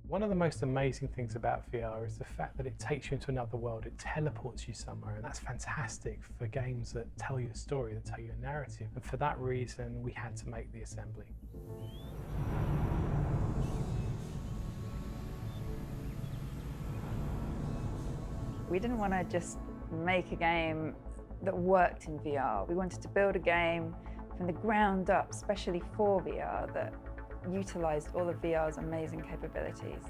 One of the most amazing things about VR is the fact that it takes you into another world, it teleports you somewhere, and that's fantastic for games that tell you a story, that tell you a narrative. And for that reason, we had to make the assembly. We didn't want to just make a game that worked in VR. We wanted to build a game from the ground up, especially for VR, that utilised all of VR's amazing capabilities.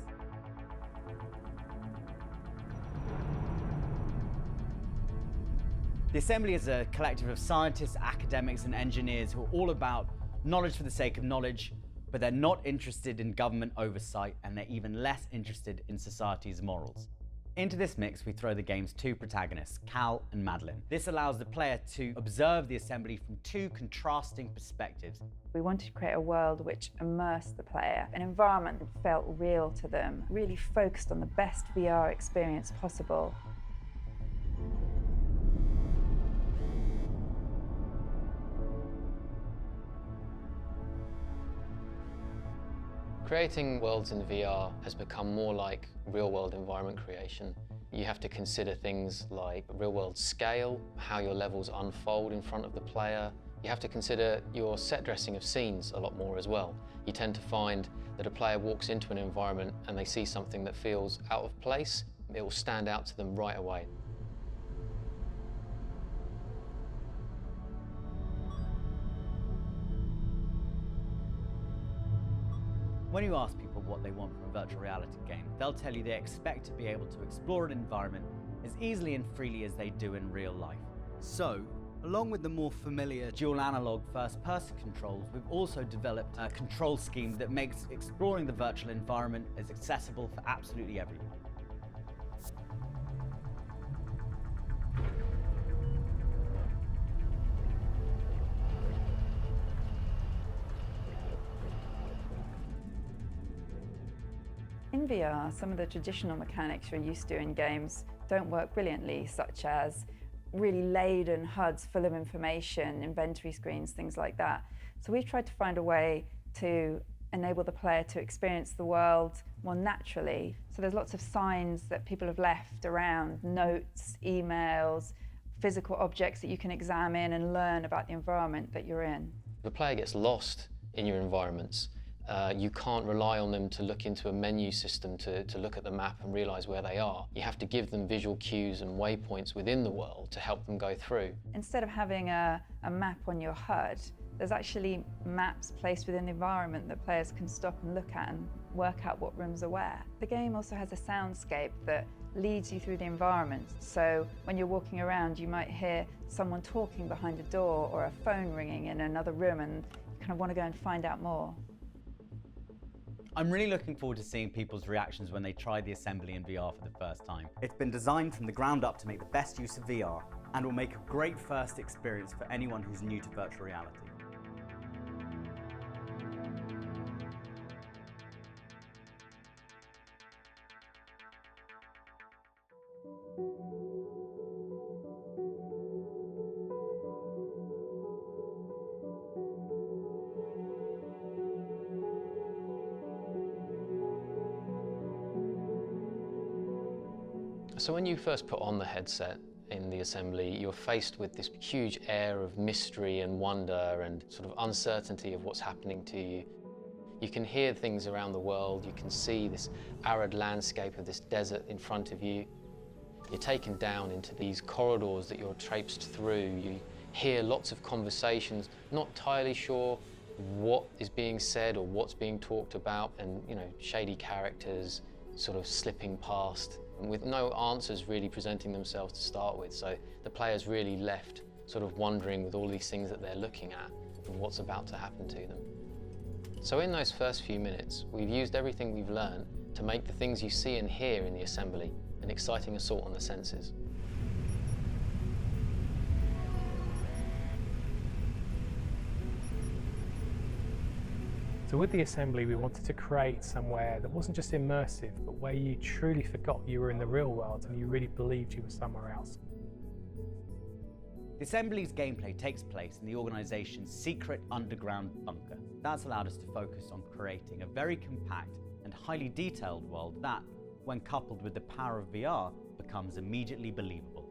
The Assembly is a collective of scientists, academics, and engineers who are all about knowledge for the sake of knowledge, but they're not interested in government oversight, and they're even less interested in society's morals. Into this mix, we throw the game's two protagonists, Cal and Madeline. This allows the player to observe the Assembly from two contrasting perspectives. We wanted to create a world which immersed the player, an environment that felt real to them, really focused on the best VR experience possible. Creating worlds in VR has become more like real-world environment creation. You have to consider things like real-world scale, how your levels unfold in front of the player. You have to consider your set dressing of scenes a lot more as well. You tend to find that a player walks into an environment and they see something that feels out of place, it will stand out to them right away. When you ask people what they want from a virtual reality game, they'll tell you they expect to be able to explore an environment as easily and freely as they do in real life. So, along with the more familiar dual analog first-person controls, we've also developed a control scheme that makes exploring the virtual environment as accessible for absolutely everyone. In VR, some of the traditional mechanics you're used to in games don't work brilliantly, such as really laden HUDs full of information, inventory screens, things like that. So we've tried to find a way to enable the player to experience the world more naturally. So there's lots of signs that people have left around, notes, emails, physical objects that you can examine and learn about the environment that you're in. The player gets lost in your environments. You can't rely on them to look into a menu system to look at the map and realise where they are. You have to give them visual cues and waypoints within the world to help them go through. Instead of having a map on your HUD, there's actually maps placed within the environment that players can stop and look at and work out what rooms are where. The game also has a soundscape that leads you through the environment. So when you're walking around, you might hear someone talking behind a door or a phone ringing in another room, and you kind of want to go and find out more. I'm really looking forward to seeing people's reactions when they try the Assembly in VR for the first time. It's been designed from the ground up to make the best use of VR and will make a great first experience for anyone who's new to virtual reality. So when you first put on the headset in the Assembly, you're faced with this huge air of mystery and wonder and sort of uncertainty of what's happening to you. You can hear things around the world, you can see this arid landscape of this desert in front of you. You're taken down into these corridors that you're traipsed through. You hear lots of conversations, not entirely sure what is being said or what's being talked about, and shady characters sort of slipping past, with no answers really presenting themselves to start with. So the player's really left sort of wondering with all these things that they're looking at and what's about to happen to them. So in those first few minutes, we've used everything we've learned to make the things you see and hear in the Assembly an exciting assault on the senses. So with the Assembly, we wanted to create somewhere that wasn't just immersive, but where you truly forgot you were in the real world and you really believed you were somewhere else. The Assembly's gameplay takes place in the organization's secret underground bunker. That's allowed us to focus on creating a very compact and highly detailed world that, when coupled with the power of VR, becomes immediately believable.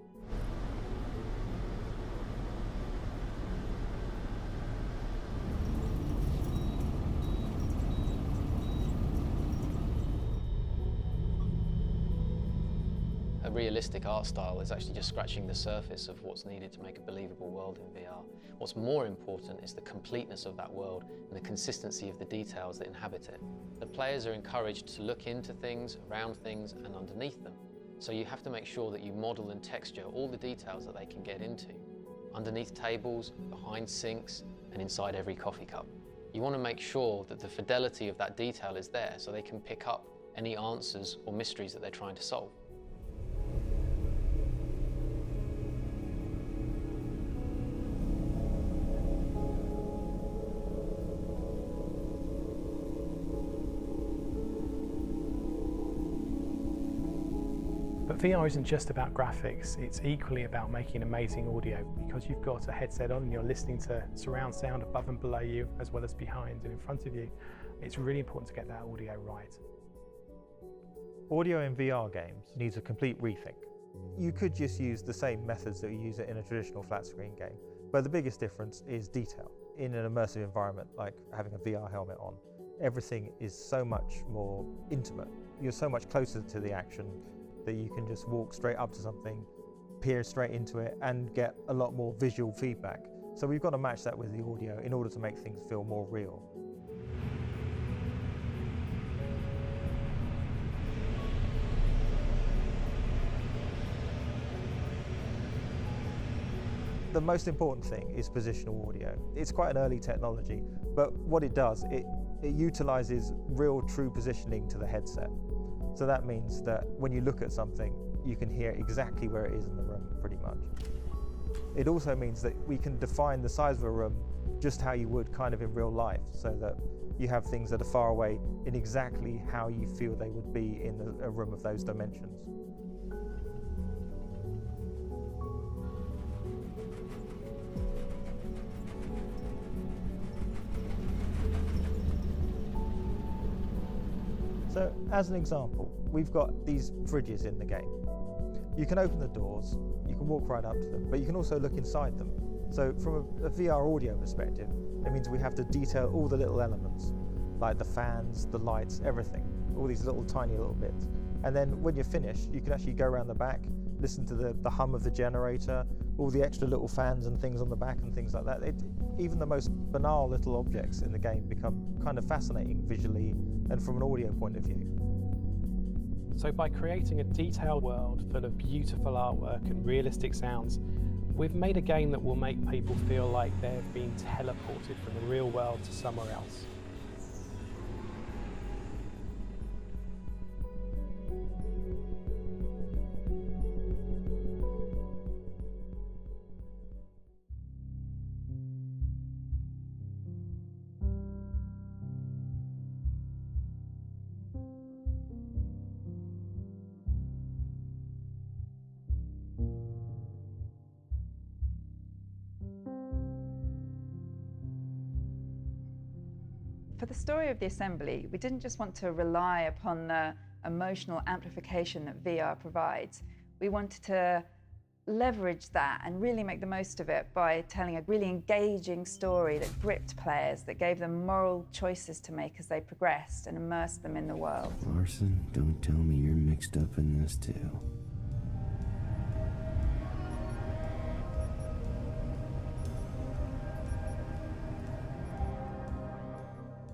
A realistic art style is actually just scratching the surface of what's needed to make a believable world in VR. What's more important is the completeness of that world and the consistency of the details that inhabit it. The players are encouraged to look into things, around things, and underneath them. So you have to make sure that you model and texture all the details that they can get into. Underneath tables, behind sinks, and inside every coffee cup. You want to make sure that the fidelity of that detail is there so they can pick up any answers or mysteries that they're trying to solve. But VR isn't just about graphics, it's equally about making amazing audio. Because you've got a headset on and you're listening to surround sound above and below you, as well as behind and in front of you, it's really important to get that audio right. Audio in VR games needs a complete rethink. You could just use the same methods that you use it in a traditional flat screen game, but the biggest difference is detail. In an immersive environment like having a VR helmet on, everything is so much more intimate. You're so much closer to the action that you can just walk straight up to something, peer straight into it, and get a lot more visual feedback. So we've got to match that with the audio in order to make things feel more real. The most important thing is positional audio. It's quite an early technology, but what it does, it utilizes real true positioning to the headset. So that means that when you look at something, you can hear exactly where it is in the room, pretty much. It also means that we can define the size of a room just how you would kind of in real life, so that you have things that are far away in exactly how you feel they would be in a room of those dimensions. So, as an example, we've got these fridges in the game. You can open the doors, you can walk right up to them, but you can also look inside them. So from a VR audio perspective, it means we have to detail all the little elements, like the fans, the lights, everything, all these little tiny little bits. And then when you're finished, you can actually go around the back, listen to the hum of the generator, all the extra little fans and things on the back and things like that. Even the most banal little objects in the game become kind of fascinating visually and from an audio point of view. So by creating a detailed world full of beautiful artwork and realistic sounds, we've made a game that will make people feel like they've been teleported from the real world to somewhere else. For the story of the Assembly, we didn't just want to rely upon the emotional amplification that VR provides. We wanted to leverage that and really make the most of it by telling a really engaging story that gripped players, that gave them moral choices to make as they progressed and immersed them in the world. Larson, don't tell me you're mixed up in this too.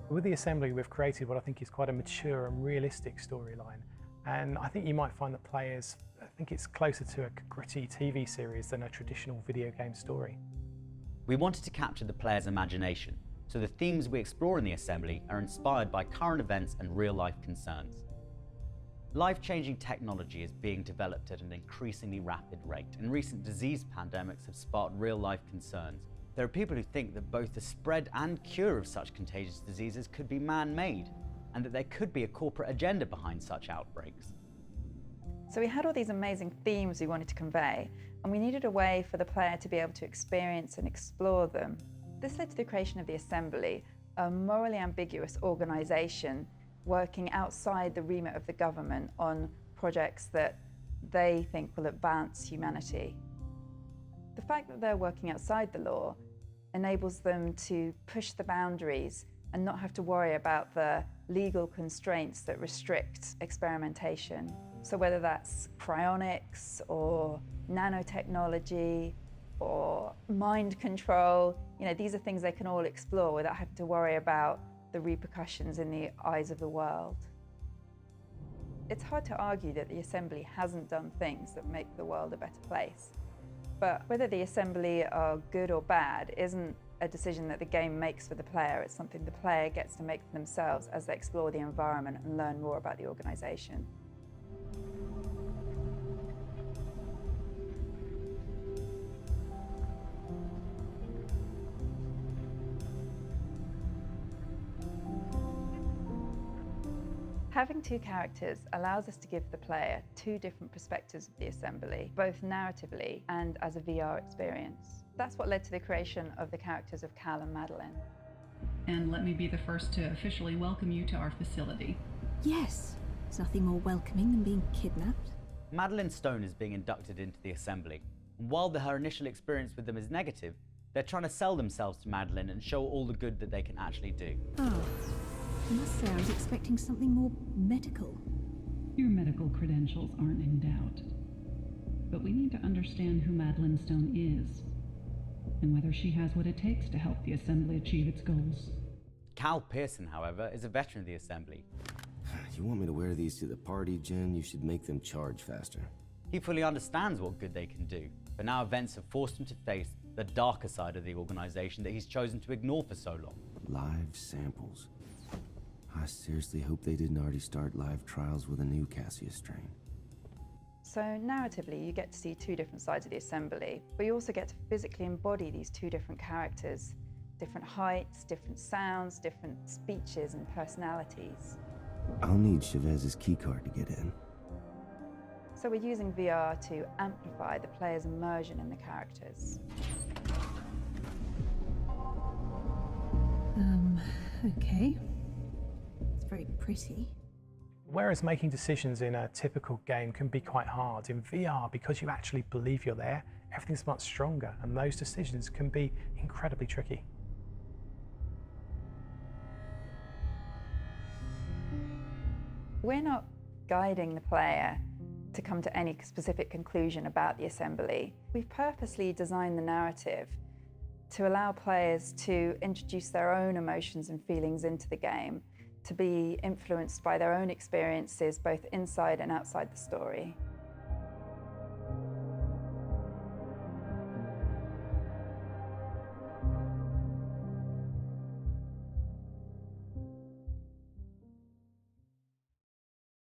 With the Assembly, we've created what I think is quite a mature and realistic storyline. And I think you might find that players, I think it's closer to a gritty TV series than a traditional video game story. We wanted to capture the player's imagination, so the themes we explore in the Assembly are inspired by current events and real-life concerns. Life-changing technology is being developed at an increasingly rapid rate, and recent disease pandemics have sparked real-life concerns. There are people who think that both the spread and cure of such contagious diseases could be man-made, and that there could be a corporate agenda behind such outbreaks. So we had all these amazing themes we wanted to convey, and we needed a way for the player to be able to experience and explore them. This led to the creation of the Assembly, a morally ambiguous organisation working outside the remit of the government on projects that they think will advance humanity. The fact that they're working outside the law enables them to push the boundaries and not have to worry about the legal constraints that restrict experimentation. So whether that's cryonics or nanotechnology or mind control, these are things they can all explore without having to worry about the repercussions in the eyes of the world. It's hard to argue that the Assembly hasn't done things that make the world a better place. But whether the Assembly are good or bad isn't a decision that the game makes for the player. It's something the player gets to make for themselves as they explore the environment and learn more about the organisation. Having two characters allows us to give the player two different perspectives of the Assembly, both narratively and as a VR experience. That's what led to the creation of the characters of Cal and Madeline. And let me be the first to officially welcome you to our facility. Yes, there's nothing more welcoming than being kidnapped. Madeline Stone is being inducted into the Assembly, and while her initial experience with them is negative, they're trying to sell themselves to Madeline and show all the good that they can actually do. Oh, I must say I was expecting something more medical. Your medical credentials aren't in doubt. But we need to understand who Madeline Stone is, and whether she has what it takes to help the Assembly achieve its goals. Cal Pearson, however, is a veteran of the Assembly. You want me to wear these to the party, Jen? You should make them charge faster. He fully understands what good they can do, but now events have forced him to face the darker side of the organization that he's chosen to ignore for so long. Live samples. I seriously hope they didn't already start live trials with a new Cassius strain. So narratively, you get to see two different sides of the Assembly, but you also get to physically embody these two different characters, different heights, different sounds, different speeches and personalities. I'll need Chavez's keycard to get in. So we're using VR to amplify the player's immersion in the characters. Okay. It's very pretty. Whereas making decisions in a typical game can be quite hard, in VR, because you actually believe you're there, everything's much stronger, and those decisions can be incredibly tricky. We're not guiding the player to come to any specific conclusion about the Assembly. We've purposely designed the narrative to allow players to introduce their own emotions and feelings into the game, to be influenced by their own experiences both inside and outside the story.